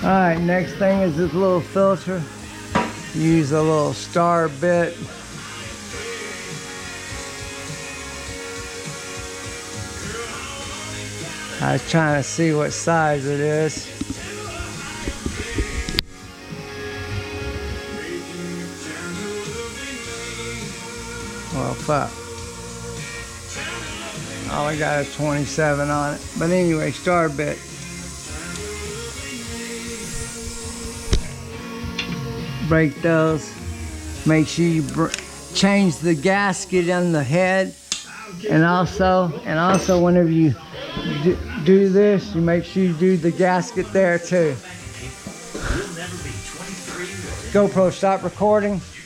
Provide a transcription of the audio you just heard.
Alright, next thing is this little filter. Use a little star bit. I was trying to see what size it is. Well, fuck. All I got is 27 on it. But anyway, star bit. Break those. Make sure you change the gasket on the head. And also whenever you do this, you make sure you do the gasket there too. GoPro, stop recording.